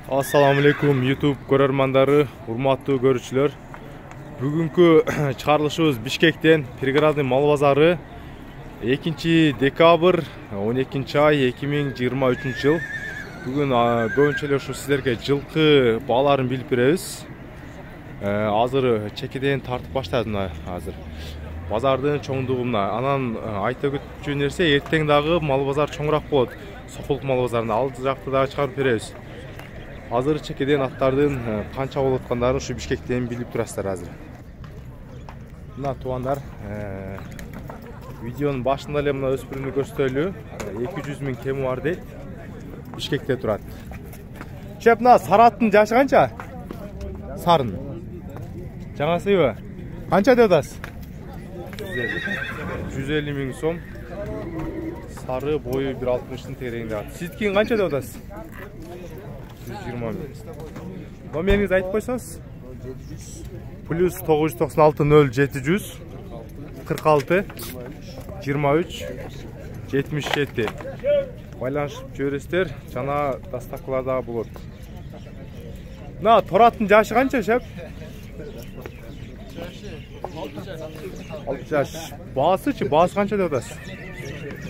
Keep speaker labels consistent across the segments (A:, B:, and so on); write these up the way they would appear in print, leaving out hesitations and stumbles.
A: Assalamu alaikum YouTube көрермандары, урматтуу көрүүчүлөр. Бүгүнкү чыгарылышыбыз Бишкектен, пригородный мал базары. 2-декабрь 12-ай 2023 жыл. Бүгүн көбүнчө эле ушу сиздерге жылкы бааларын билип беребиз. Азыр чекеден тартып баштадым азыр. Базардын чоңдугу мына. Анан айта өтчү нерсе, эртең дагы мал базар чоңураак болот. Сокулук мал базарында ал жакты дагы чыгарып беребиз. Азыр чекеден аттардын канча болуп аткандарын ушу Бишкектен билип турасыздар азыр. Мына туугандар, видеонун башында эле мына өспүрүмдү көрсөтөлү. 200 000 кеми бар дейт. Бишкекте турат. Чеп, мына сараттын жашы канча? Сарын. Жаңасыбы? Канча деп атасыз? 150 000 сом. Сары бою 1.60-тын тереңде. Сиздикин канча деп атасыз? 120 000. Номеріңіз айтып қойсаңыз? Плюс 996 0700 46 23 77. Байланышып жібересіздер. Жана доставкаларда болот. Мына тораттын жашы канча, шеп? 6 жаш. Баасычы, баасы канча деп атасыз?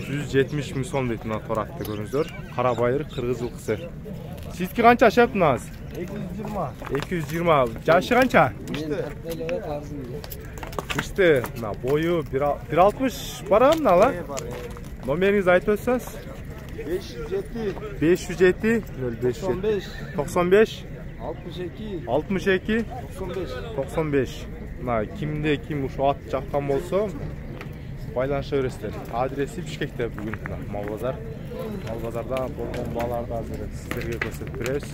A: 170 000 сом дейт мына торатты көрүңүздөр. Кара байыр, кыргыз жылкысы. Сиздики канча шеп мыназ? 220. Жашы канча? Мышты. Мына бою 1.60 барам мына. Номеріңізді айтып өтсеңіз? 507 05 95 62 95. Мына кимде ким ушу ат жаккан болсо байланыша бересиздер. Адреси Бишкекте бүгүн мал базар. Мал базарда болгон бааларды азыр сиздерге көрсөтүп беребиз.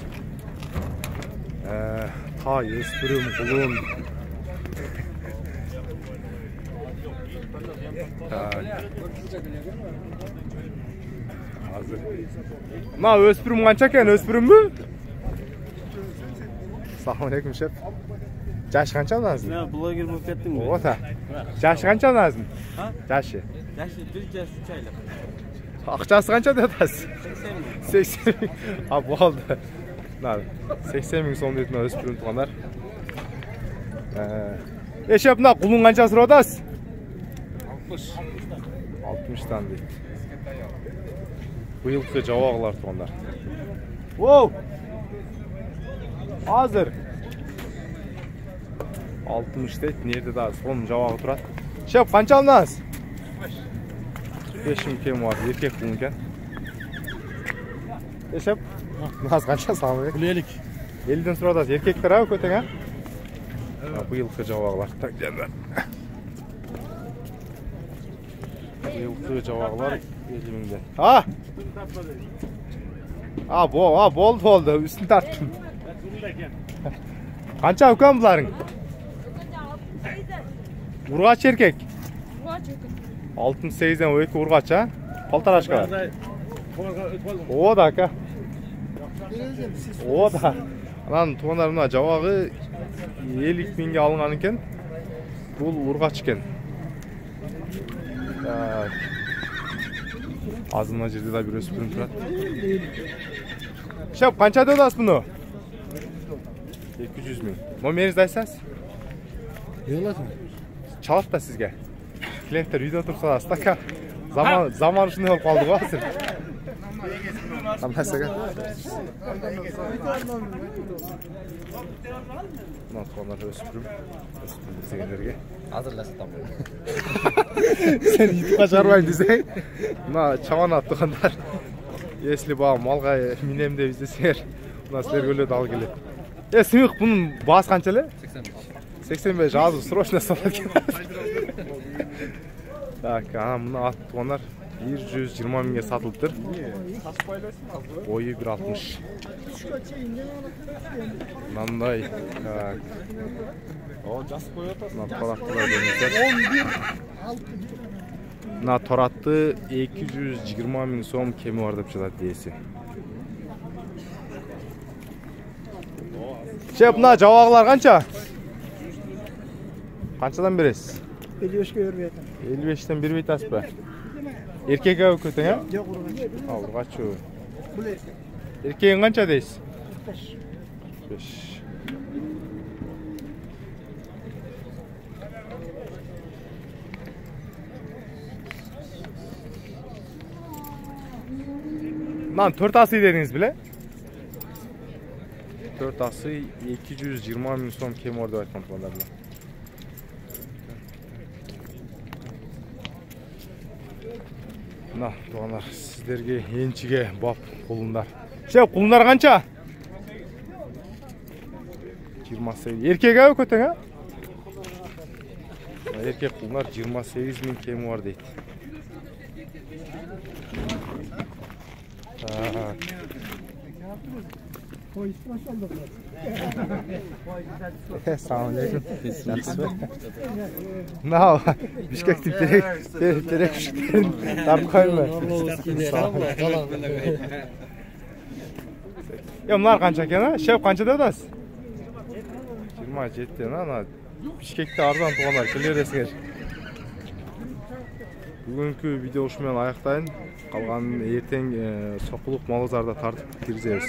A: Тай, өспүрүм, кулун. Азыр. Мына өспүрүм канча экен, өспүрүмбү? Салам алейкум, шеп. Жашы канча мыназын?
B: Мен блогер болуп кеттим.
A: Оота. Жашы канча мыназын? Жашы.
B: Жашы 1 жаш 3 айлык.
A: Акчасы канча деп атасыз? 80 000. А болду. Мына 80 000 сом дейт мына өспүрүм туугандар. Эшеп мына кулун канча сурап атасыз? 60 дейт. Быйылкы жабагылар туугандар. Воу! Азыр 60 дейт, нерде да сонун жабагы турат. Шеп, канча алынасыз? 5 000 кем var, erkek bunun ken. Eşep, naz kança sağlamı?
B: 50.
A: 50'den sonra da erkekler abi kötü ha? Bu yılkı cavağlar tak diyenler. Bu yılkı cavağlar 50 000'de. Ha? Ha boldu üstünü tarttım. Kança ukan bunların? Urgaç erkek. Altın 8'den o iki urgaç ha? Paltaraşka. O da ka. O da. Anan tuğanlarımda javağı 50 000'ge alıngan eken. Bul urgaç eken. Azımla жерде да bir өспүрүм турат. Şep, kança деп атасыз bunu? 200 000. Номеріңізді айтсаңыз? Çalat da sizge. Klientler video tursa staka zaman şunu olup kaldı bazı. Tamam size. Nasıl onlar öspürüm izleyenlerge.
B: Hazırlasın tamam.
A: Sen YouTube'a çağırmayın diysen. Buna çavan attıkanlar. Если bağ malga minemde bizde ser. Buna sizler göle dal gelir. Sımık bunun bağız kançalı? 85. Azı срочно salat gelir. Так, мына ат тугандар 120 000ге сатылыптыр. Бойы 1.60. Мындай. Так. О, жас коюп атасың. Мына тораттылар деңиздер. Мына торатты 220 000 сом кеми бар деп жатат дээси. Шеп, мына жабагылар канча? Канчадан бересиз?
C: 55'e vermeyeceğim.
A: 55'ten bir vites be. Erkek abi kötü ha?
C: Yok urgaç.
A: Ha urgaç o.
C: Bu erkek.
A: Erkeğin kança deyiz?
C: 45.
A: 45. Lan 4 asıyı dediniz bile. 4 ası 220 bin so'm kemor deb aytgan bo'ladilar. Nah, doğanlar sizlerge enchige bop qulunlar. Qulunlar qancha? 28. Erkek-a ko'tang ha? Erkek qulunlar 28 bin kemi var deydi. Assalomu alaykum. Yaxshimi? No, Bishkekni terek tarib qo'yma. Ya bunlar qancha ekan? Shef qancha dedasiz? 27 ana Bishkekda arzon tug'anlar kelaverasizlar. Bugungi video shu bilan oyoqtayın. Qolganini ertang Soquluq Molozorda tartib kirgizamiz.